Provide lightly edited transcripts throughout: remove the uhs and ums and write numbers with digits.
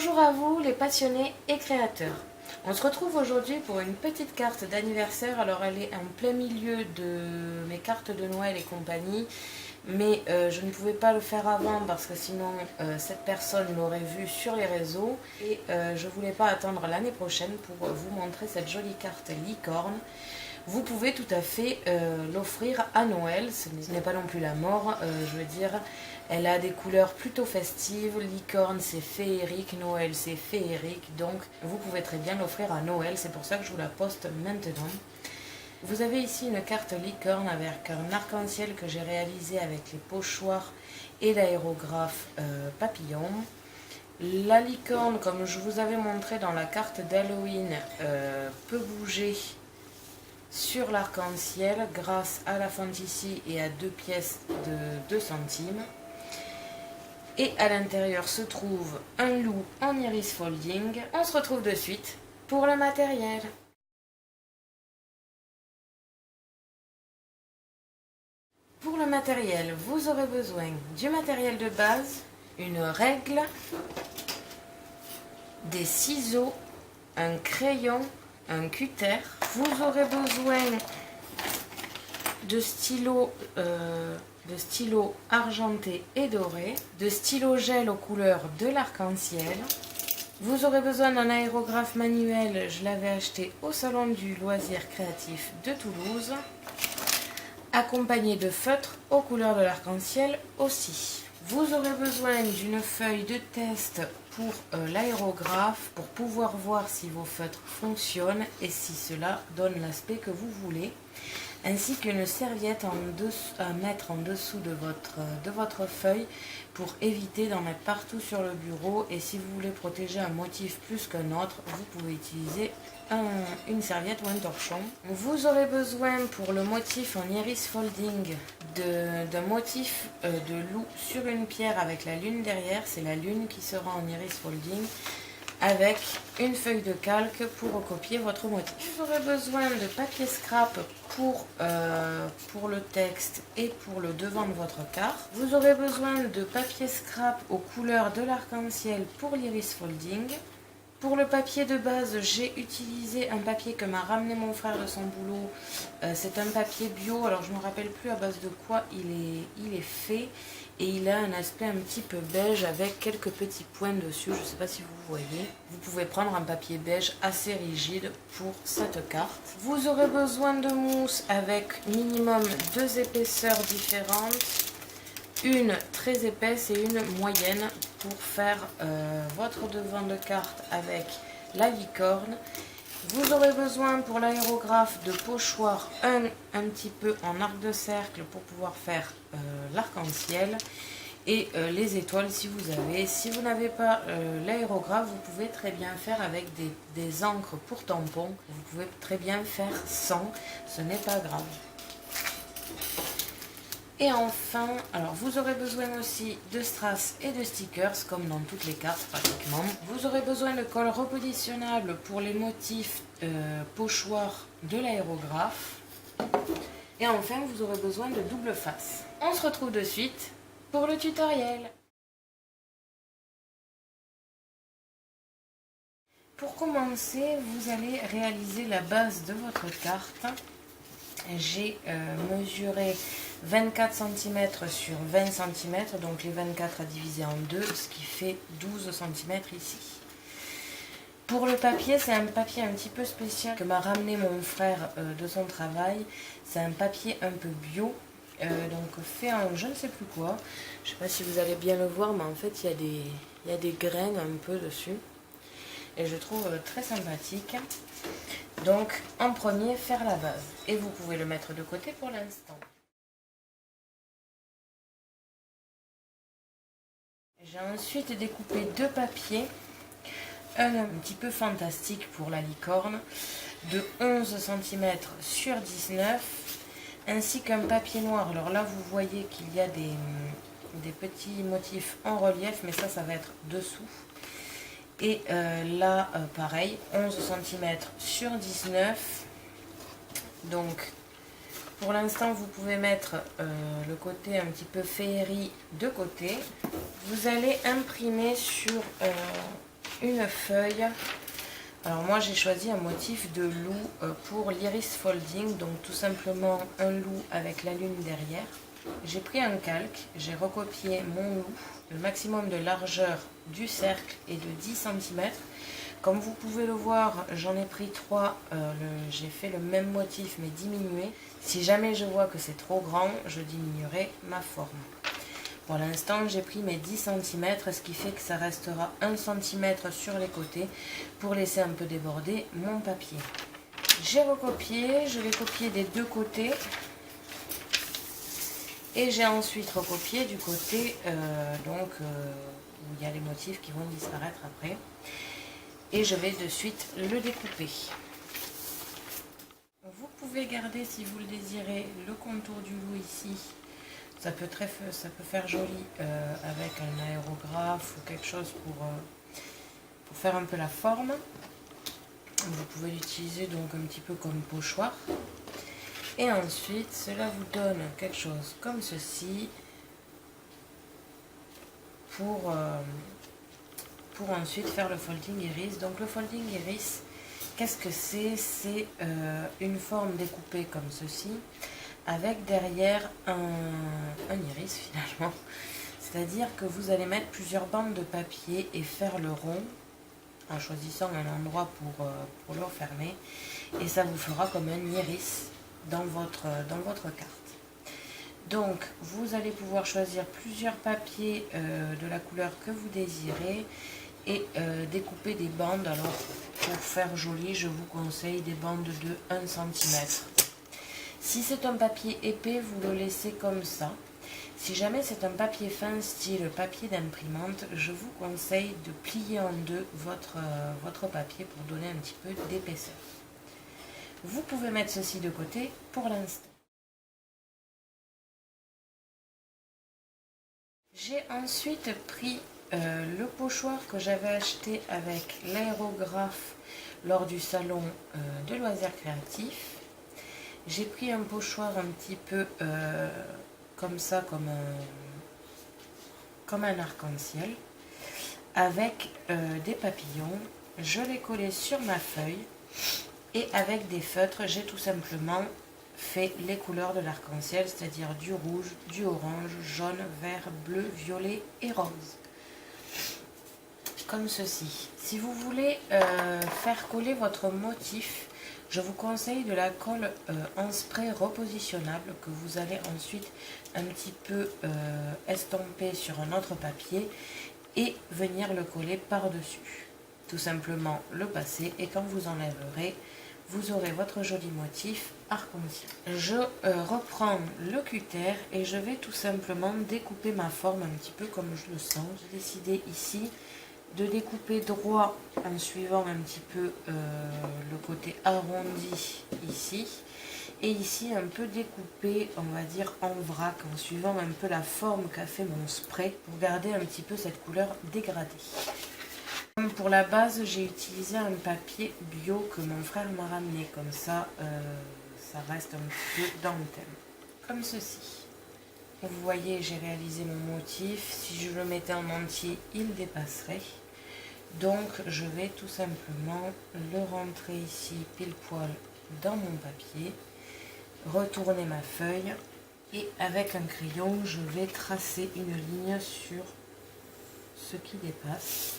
Bonjour à vous les passionnés et créateurs. On se retrouve aujourd'hui pour une petite carte d'anniversaire. Alors elle est en plein milieu de mes cartes de Noël et compagnie. Mais je ne pouvais pas le faire avant parce que sinon cette personne l'aurait vu sur les réseaux. Et je ne voulais pas attendre l'année prochaine pour vous montrer cette jolie carte licorne. Vous pouvez tout à fait l'offrir à Noël, ce n'est pas non plus la mort, je veux dire, elle a des couleurs plutôt festives, licorne c'est féerique, Noël c'est féerique, donc vous pouvez très bien l'offrir à Noël, c'est pour ça que je vous la poste maintenant. Vous avez ici une carte licorne avec un arc-en-ciel que j'ai réalisé avec les pochoirs et l'aérographe papillon. La licorne, comme je vous avais montré dans la carte d'Halloween, peut bouger sur l'arc-en-ciel grâce à la fantaisie et à deux pièces de 2 centimes. Et à l'intérieur se trouve un loup en iris folding. On se retrouve de suite pour le matériel. Pour le matériel, vous aurez besoin du matériel de base, une règle, des ciseaux, un crayon, un cutter. Vous aurez besoin de stylos argentés et dorés, de stylos gel aux couleurs de l'arc-en-ciel. Vous aurez besoin d'un aérographe manuel, je l'avais acheté au salon du loisir créatif de Toulouse, accompagné de feutres aux couleurs de l'arc-en-ciel aussi. Vous aurez besoin d'une feuille de test pour l'aérographe pour pouvoir voir si vos feutres fonctionnent et si cela donne l'aspect que vous voulez, ainsi qu'une serviette à mettre en dessous de votre feuille pour éviter d'en mettre partout sur le bureau. Et si vous voulez protéger un motif plus qu'un autre, vous pouvez utiliser une serviette ou un torchon. Vous aurez besoin pour le motif en iris folding d'un motif de loup sur une pierre avec la lune derrière. C'est la lune qui sera en iris folding, avec une feuille de calque pour recopier votre motif. Vous aurez besoin de papier scrap pour le texte et pour le devant de votre carte. Vous aurez besoin de papier scrap aux couleurs de l'arc-en-ciel pour l'iris folding. Pour le papier de base, j'ai utilisé un papier que m'a ramené mon frère de son boulot. C'est un papier bio, alors je ne me rappelle plus à base de quoi il est fait. Et il a un aspect un petit peu beige avec quelques petits points dessus, je ne sais pas si vous voyez. Vous pouvez prendre un papier beige assez rigide pour cette carte. Vous aurez besoin de mousse avec minimum 2 épaisseurs différentes. Une très épaisse et une moyenne pour faire votre devant de carte avec la licorne. Vous aurez besoin pour l'aérographe de pochoirs un petit peu en arc de cercle pour pouvoir faire l'arc-en-ciel et les étoiles si vous avez. Si vous n'avez pas l'aérographe, vous pouvez très bien faire avec des encres pour tampons. Vous pouvez très bien faire sans, ce n'est pas grave. Et enfin, alors vous aurez besoin aussi de strass et de stickers, comme dans toutes les cartes pratiquement. Vous aurez besoin de colle repositionnable pour les motifs pochoirs de l'aérographe. Et enfin, vous aurez besoin de double face. On se retrouve de suite pour le tutoriel. Pour commencer, vous allez réaliser la base de votre carte. J'ai mesuré 24 cm sur 20 cm, donc les 24 à diviser en 2, ce qui fait 12 cm ici. Pour le papier, c'est un papier un petit peu spécial que m'a ramené mon frère de son travail. C'est un papier un peu bio, donc fait en je ne sais plus quoi. Je ne sais pas si vous allez bien le voir, mais en fait il y a des graines un peu dessus. Et je trouve très sympathique. Donc, en premier, faire la base. Et vous pouvez le mettre de côté pour l'instant. J'ai ensuite découpé 2 papiers. Un petit peu fantastique pour la licorne, de 11 cm sur 19, ainsi qu'un papier noir. Alors là, vous voyez qu'il y a des petits motifs en relief, mais ça va être dessous. Et là, pareil, 11 cm sur 19. Donc, pour l'instant, vous pouvez mettre le côté un petit peu féerie de côté. Vous allez imprimer sur une feuille. Alors moi j'ai choisi un motif de loup pour l'iris folding, donc tout simplement un loup avec la lune derrière. J'ai pris un calque, j'ai recopié mon loup, le maximum de largeur du cercle est de 10 cm. Comme vous pouvez le voir, j'en ai pris 3, j'ai fait le même motif mais diminué. Si jamais je vois que c'est trop grand, je diminuerai ma forme. Pour l'instant, j'ai pris mes 10 cm, ce qui fait que ça restera 1 cm sur les côtés pour laisser un peu déborder mon papier. J'ai recopié, je l'ai copié des deux côtés. Et j'ai ensuite recopié du côté où il y a les motifs qui vont disparaître après. Et je vais de suite le découper. Vous pouvez garder, si vous le désirez, le contour du loup ici. Ça peut faire joli avec un aérographe ou quelque chose pour faire un peu la forme. Vous pouvez l'utiliser donc un petit peu comme pochoir. Et ensuite, cela vous donne quelque chose comme ceci pour ensuite faire le folding iris. Donc le folding iris, qu'est-ce que c'est? C'est une forme découpée comme ceci, avec derrière un iris finalement. C'est-à-dire que vous allez mettre plusieurs bandes de papier et faire le rond en choisissant un endroit pour le refermer. Et ça vous fera comme un iris dans votre carte. Donc vous allez pouvoir choisir plusieurs papiers de la couleur que vous désirez et découper des bandes. Alors pour faire joli, je vous conseille des bandes de 1 cm. Si c'est un papier épais, vous le laissez comme ça. Si jamais c'est un papier fin style papier d'imprimante, je vous conseille de plier en deux votre papier pour donner un petit peu d'épaisseur. Vous pouvez mettre ceci de côté pour l'instant. J'ai ensuite pris le pochoir que j'avais acheté avec l'aérographe lors du salon de loisirs créatifs. J'ai pris un pochoir un petit peu comme ça, comme un arc-en-ciel, avec des papillons. Je l'ai collé sur ma feuille. Et avec des feutres, j'ai tout simplement fait les couleurs de l'arc-en-ciel, c'est-à-dire du rouge, du orange, jaune, vert, bleu, violet et rose. Comme ceci. Si vous voulez faire coller votre motif, je vous conseille de la colle en spray repositionnable que vous allez ensuite un petit peu estomper sur un autre papier et venir le coller par-dessus. Tout simplement le passer et quand vous enlèverez, vous aurez votre joli motif arc-en-ciel. Je reprends le cutter et je vais tout simplement découper ma forme un petit peu comme je le sens. J'ai décidé ici de découper droit en suivant un petit peu le côté arrondi ici. Et ici un peu découpé, on va dire en vrac, en suivant un peu la forme qu'a fait mon spray pour garder un petit peu cette couleur dégradée. Pour la base, j'ai utilisé un papier bio que mon frère m'a ramené, comme ça, ça reste un petit peu dans le thème. Comme ceci. Vous voyez, j'ai réalisé mon motif. Si je le mettais en entier, il dépasserait. Donc, je vais tout simplement le rentrer ici, pile poil, dans mon papier. Retourner ma feuille. Et avec un crayon, je vais tracer une ligne sur ce qui dépasse.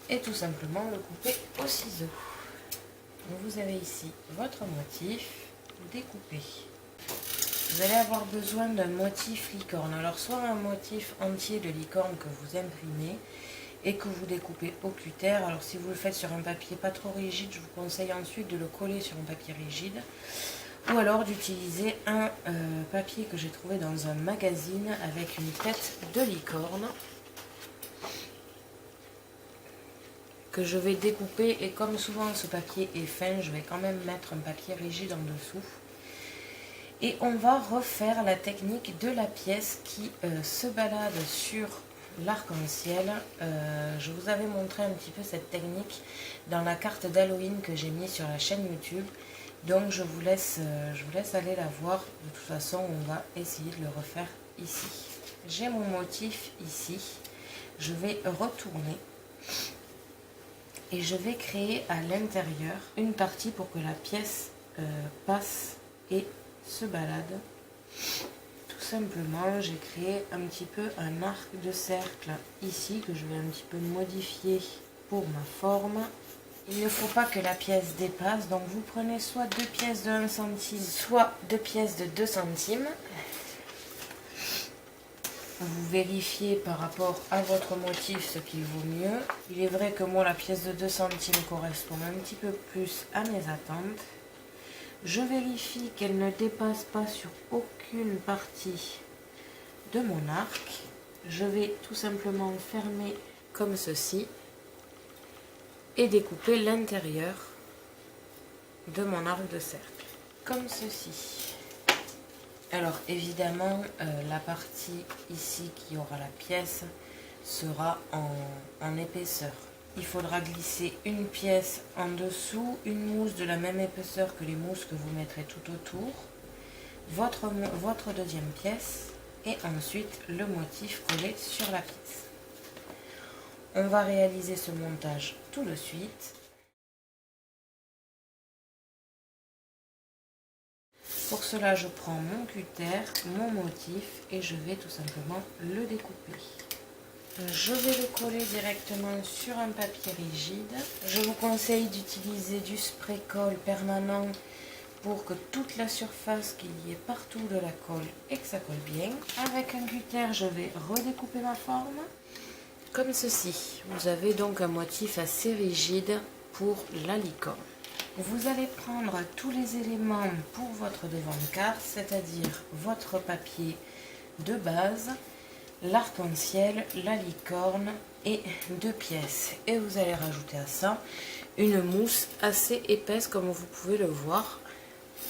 Et tout simplement le couper au ciseau. Donc vous avez ici votre motif découpé. Vous allez avoir besoin d'un motif licorne. Alors soit un motif entier de licorne que vous imprimez et que vous découpez au cutter. Alors si vous le faites sur un papier pas trop rigide, je vous conseille ensuite de le coller sur un papier rigide. Ou alors d'utiliser un papier que j'ai trouvé dans un magazine avec une tête de licorne, que je vais découper, et comme souvent ce papier est fin, je vais quand même mettre un papier rigide en dessous. Et on va refaire la technique de la pièce qui se balade sur l'arc-en-ciel. Je vous avais montré un petit peu cette technique dans la carte d'Halloween que j'ai mis sur la chaîne YouTube. Donc je vous laisse aller la voir. De toute façon, on va essayer de le refaire ici. J'ai mon motif ici. Je vais retourner. et je vais créer à l'intérieur une partie pour que la pièce passe et se balade. Tout simplement, j'ai créé un petit peu un arc de cercle ici que je vais un petit peu modifier pour ma forme. Il ne faut pas que la pièce dépasse, donc vous prenez soit 2 pièces de 1 centime, soit 2 pièces de 2 centimes. Vous vérifiez par rapport à votre motif ce qui vaut mieux. Il est vrai que moi la pièce de 2 centimes correspond un petit peu plus à mes attentes. Je vérifie qu'elle ne dépasse pas sur aucune partie de mon arc. Je vais tout simplement fermer comme ceci et découper l'intérieur de mon arc de cercle, comme ceci. Alors évidemment, la partie ici qui aura la pièce sera en épaisseur. Il faudra glisser une pièce en dessous, une mousse de la même épaisseur que les mousses que vous mettrez tout autour, votre deuxième pièce et ensuite le motif collé sur la pièce. On va réaliser ce montage tout de suite. Pour cela, je prends mon cutter, mon motif et je vais tout simplement le découper. Je vais le coller directement sur un papier rigide. Je vous conseille d'utiliser du spray colle permanent pour que toute la surface qu'il y ait partout de la colle et que ça colle bien. Avec un cutter, je vais redécouper ma forme comme ceci. Vous avez donc un motif assez rigide pour la licorne. Vous allez prendre tous les éléments pour votre devant-carte, c'est-à-dire votre papier de base, l'arc-en-ciel, la licorne et 2 pièces. Et vous allez rajouter à ça une mousse assez épaisse comme vous pouvez le voir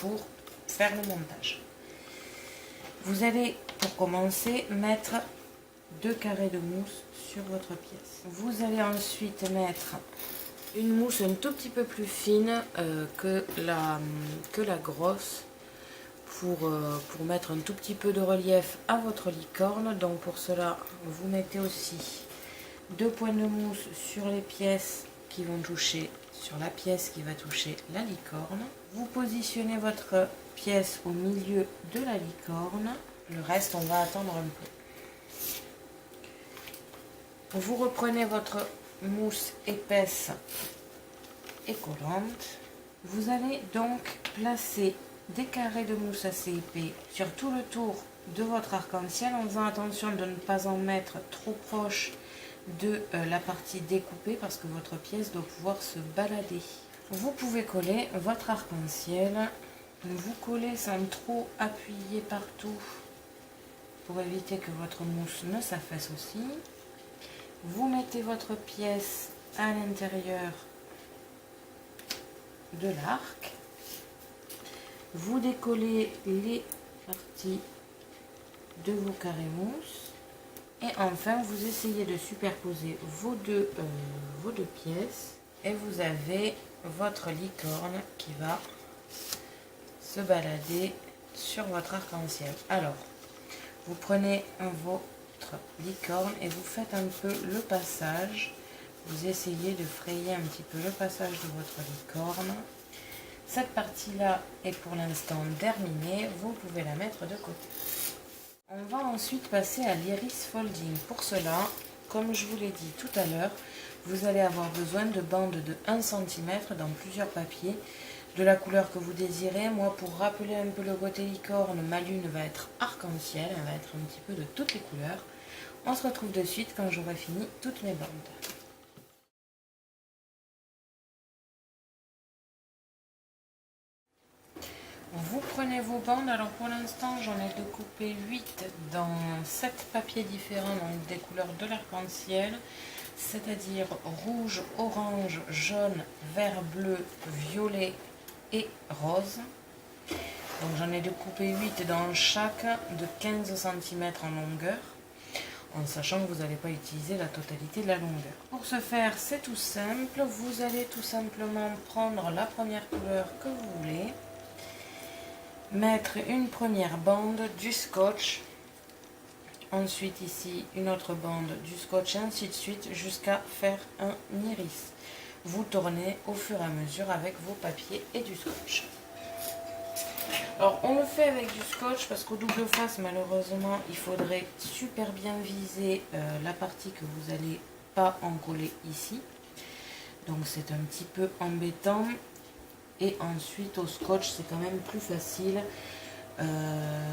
pour faire le montage. Vous allez pour commencer mettre 2 carrés de mousse sur votre pièce. Vous allez ensuite mettre une mousse un tout petit peu plus fine que la grosse pour mettre un tout petit peu de relief à votre licorne. Donc pour cela, vous mettez aussi 2 points de mousse sur les pièces qui vont toucher, sur la pièce qui va toucher la licorne. Vous positionnez votre pièce au milieu de la licorne. Le reste, on va attendre un peu. Vous reprenez votre mousse épaisse et collante. Vous allez donc placer des carrés de mousse assez épais sur tout le tour de votre arc-en-ciel en faisant attention de ne pas en mettre trop proche de la partie découpée parce que votre pièce doit pouvoir se balader. Vous pouvez coller votre arc-en-ciel. Vous collez sans trop appuyer partout pour éviter que votre mousse ne s'affaisse aussi. Vous mettez votre pièce à l'intérieur de l'arc. Vous décollez les parties de vos carrés mousse. Et enfin, vous essayez de superposer vos deux pièces. Et vous avez votre licorne qui va se balader sur votre arc-en-ciel. Alors, vous prenez votre licorne et vous faites un peu le passage. Vous essayez de frayer un petit peu le passage de votre licorne. Cette partie-là est pour l'instant terminée. Vous pouvez la mettre de côté. On va ensuite passer à l'iris folding. Pour cela, comme je vous l'ai dit tout à l'heure, vous allez avoir besoin de bandes de 1 cm dans plusieurs papiers, de la couleur que vous désirez. Moi, pour rappeler un peu le côté licorne, ma lune va être arc-en-ciel, elle va être un petit peu de toutes les couleurs. On se retrouve de suite quand j'aurai fini toutes mes bandes. Vous prenez vos bandes, alors pour l'instant j'en ai découpé 8 dans 7 papiers différents, donc des couleurs de l'arc-en-ciel, c'est-à-dire rouge, orange, jaune, vert, bleu, violet et rose. Donc j'en ai découpé 8 dans chaque de 15 cm en longueur, en sachant que vous n'allez pas utiliser la totalité de la longueur. Pour ce faire, c'est tout simple, vous allez tout simplement prendre la première couleur que vous voulez, mettre une première bande, du scotch, ensuite ici une autre bande, du scotch et ainsi de suite jusqu'à faire un iris. vous tournez au fur et à mesure avec vos papiers et du scotch. Alors on le fait avec du scotch parce qu'au double face malheureusement il faudrait super bien viser la partie que vous n'allez pas encoller ici. Donc c'est un petit peu embêtant. Et ensuite au scotch c'est quand même plus facile.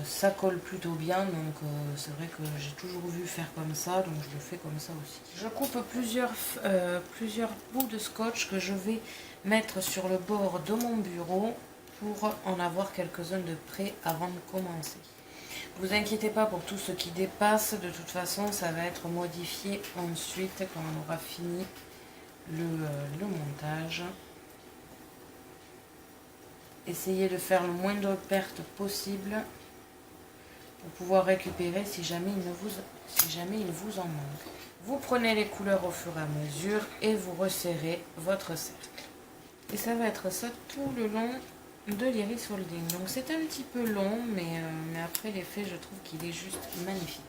Ça colle plutôt bien, donc c'est vrai que j'ai toujours vu faire comme ça, donc je le fais comme ça aussi. Je coupe plusieurs bouts de scotch que je vais mettre sur le bord de mon bureau pour en avoir quelques-uns de près avant de commencer. Vous inquiétez pas pour tout ce qui dépasse, de toute façon ça va être modifié ensuite quand on aura fini le montage. Essayez de faire le moindre perte possible pour pouvoir récupérer si jamais il vous en manque. Vous prenez les couleurs au fur et à mesure et vous resserrez votre cercle. Et ça va être ça tout le long de l'iris folding. Donc c'est un petit peu long, mais après l'effet, je trouve qu'il est juste magnifique.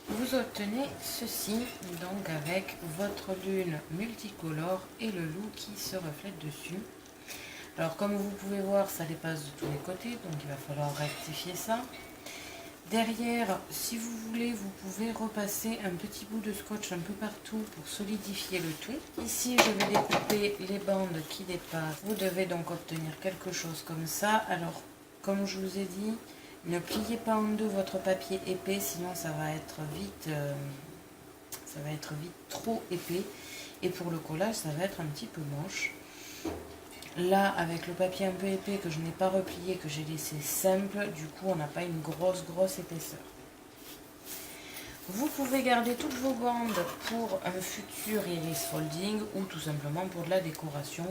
Vous obtenez ceci donc avec votre lune multicolore et le loup qui se reflète dessus. Alors comme vous pouvez voir, ça dépasse de tous les côtés, donc il va falloir rectifier ça. Derrière, si vous voulez, vous pouvez repasser un petit bout de scotch un peu partout pour solidifier le tout. Ici, je vais découper les bandes qui dépassent. Vous devez donc obtenir quelque chose comme ça. Alors, comme je vous ai dit, ne pliez pas en deux votre papier épais, sinon ça va être vite trop épais. Et pour le collage, ça va être un petit peu moche. Là, avec le papier un peu épais que je n'ai pas replié, que j'ai laissé simple, du coup, on n'a pas une grosse épaisseur. Vous pouvez garder toutes vos bandes pour un futur iris folding ou tout simplement pour de la décoration.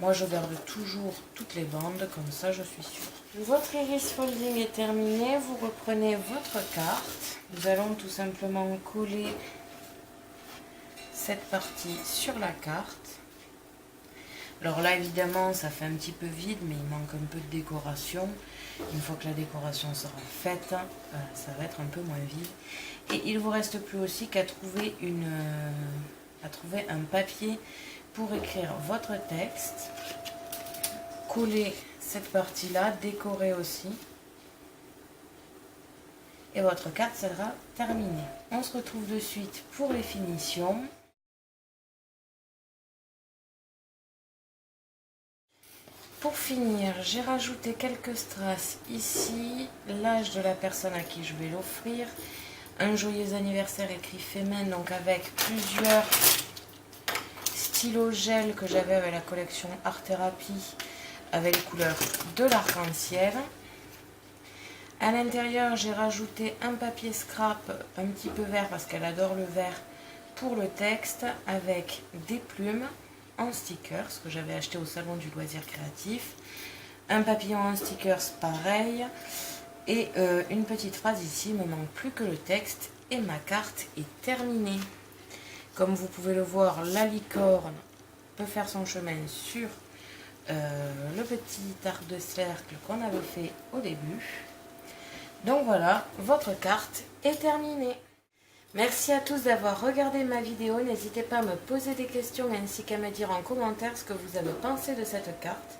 Moi, je garde toujours toutes les bandes, comme ça, je suis sûre. Votre iris folding est terminé. Vous reprenez votre carte. Nous allons tout simplement coller cette partie sur la carte. Alors là, évidemment, ça fait un petit peu vide, mais il manque un peu de décoration. Une fois que la décoration sera faite, ça va être un peu moins vide. Et il ne vous reste plus aussi qu'à trouver un papier pour écrire votre texte. Coller cette partie-là, décorer aussi. Et votre carte sera terminée. On se retrouve de suite pour les finitions. Pour finir, j'ai rajouté quelques strass ici, l'âge de la personne à qui je vais l'offrir, un joyeux anniversaire écrit Femen, donc avec plusieurs stylos gel que j'avais avec la collection Art Therapy, avec les couleurs de l'arc-en-ciel. À l'intérieur, j'ai rajouté un papier scrap un petit peu vert parce qu'elle adore le vert pour le texte, avec des plumes en stickers que j'avais acheté au salon du loisir créatif, un papillon en stickers pareil, et une petite phrase ici, il ne me manque plus que le texte et ma carte est terminée. Comme vous pouvez le voir, la licorne peut faire son chemin sur le petit arc de cercle qu'on avait fait au début. Donc voilà, votre carte est terminée. Merci à tous d'avoir regardé ma vidéo. N'hésitez pas à me poser des questions ainsi qu'à me dire en commentaire ce que vous avez pensé de cette carte.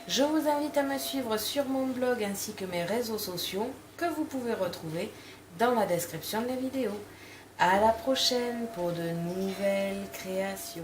Je vous invite à me suivre sur mon blog ainsi que mes réseaux sociaux que vous pouvez retrouver dans la description de la vidéo. À la prochaine pour de nouvelles créations.